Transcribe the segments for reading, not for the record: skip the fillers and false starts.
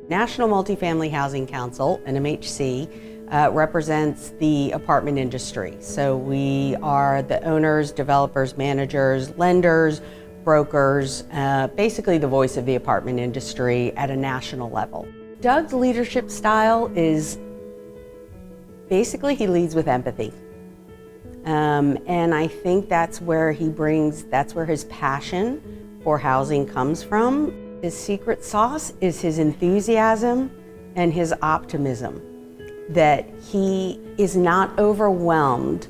National Multifamily Housing Council, NMHC, represents the apartment industry. So we are the owners, developers, managers, lenders, brokers, basically the voice of the apartment industry at a national level. Doug's leadership style is basically he leads with empathy. And I think that's where his passion for housing comes from. His secret sauce is his enthusiasm and his optimism, that he is not overwhelmed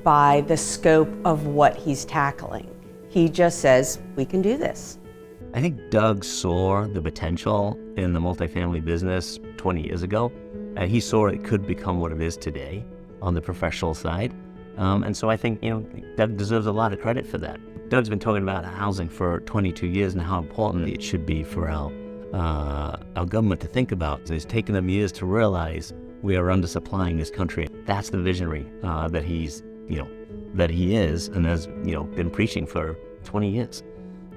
by the scope of what he's tackling. He just says, we can do this. I think Doug saw the potential in the multifamily business 20 years ago, and he saw it could become what it is today on the professional side. And so I think, Doug deserves a lot of credit for that. Doug's been talking about housing for 22 years and how important it should be for our government to think about. It's taken them years to realize we are undersupplying this country. That's the visionary that he is and has, been preaching for 20 years.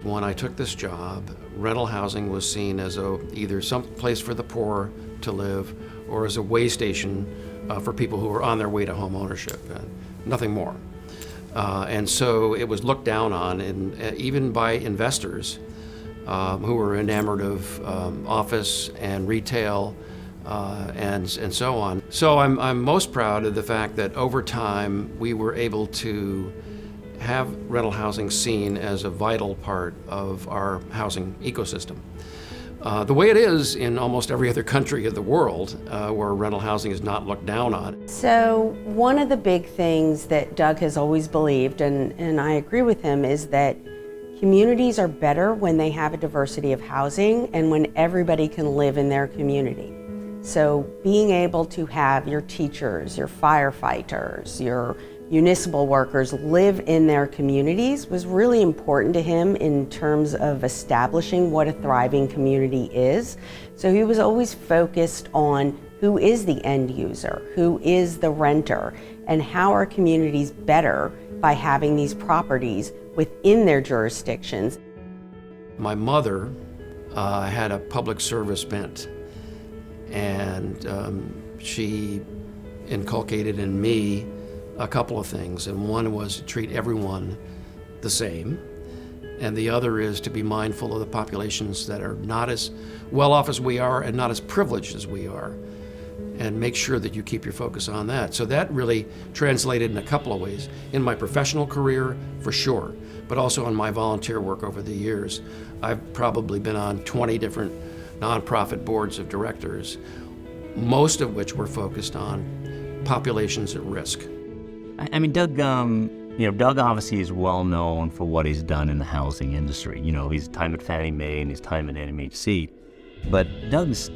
When I took this job, rental housing was seen as either some place for the poor to live or as a way station for people who were on their way to home ownership, nothing more. And so it was looked down on, even by investors who were enamored of office and retail and so on. So I'm most proud of the fact that over time we were able to have rental housing seen as a vital part of our housing ecosystem. The way it is in almost every other country of the world where rental housing is not looked down on. So one of the big things that Doug has always believed, and I agree with him, is that communities are better when they have a diversity of housing and when everybody can live in their community. So being able to have your teachers, your firefighters, your municipal workers live in their communities was really important to him in terms of establishing what a thriving community is. So he was always focused on who is the end user, who is the renter, and how are communities better by having these properties within their jurisdictions. My mother had a public service bent, and she inculcated in me a couple of things, and one was to treat everyone the same, and the other is to be mindful of the populations that are not as well off as we are and not as privileged as we are, and make sure that you keep your focus on that. So that really translated in a couple of ways. In my professional career, for sure, but also in my volunteer work over the years. I've probably been on 20 different nonprofit boards of directors, most of which were focused on populations at risk. I mean, Doug obviously is well known for what he's done in the housing industry. His time at Fannie Mae and his time at NMHC. But Doug's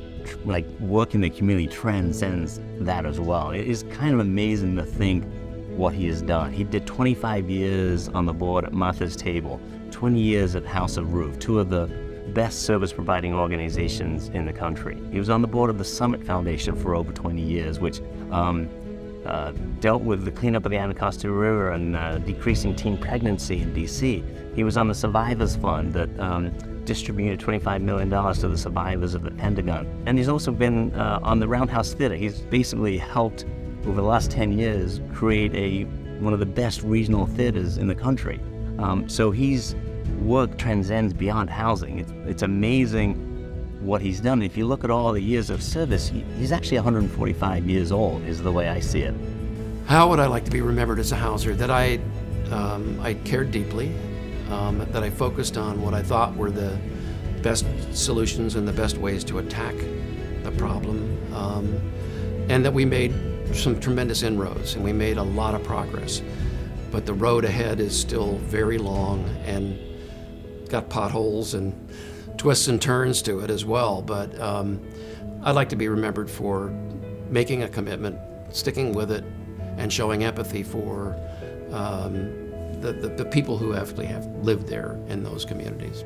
work in the community transcends that as well. It is kind of amazing to think what he has done. He did 25 years on the board at Martha's Table, 20 years at House of Roof, two of the best service providing organizations in the country. He was on the board of the Summit Foundation for over 20 years, which dealt with the cleanup of the Anacostia River and decreasing teen pregnancy in DC. He was on the Survivors Fund that distributed $25 million to the survivors of the Pentagon. And he's also been on the Roundhouse Theater. He's basically helped, over the last 10 years, create one of the best regional theaters in the country. So his work transcends beyond housing. It's amazing what he's done. If you look at all the years of service, he's actually 145 years old, is the way I see it. How would I like to be remembered as a houser? That I cared deeply, that I focused on what I thought were the best solutions and the best ways to attack the problem, and that we made some tremendous inroads and we made a lot of progress. But the road ahead is still very long and got potholes and twists and turns to it as well. But I'd like to be remembered for making a commitment, sticking with it, and showing empathy for the people who actually have lived there in those communities.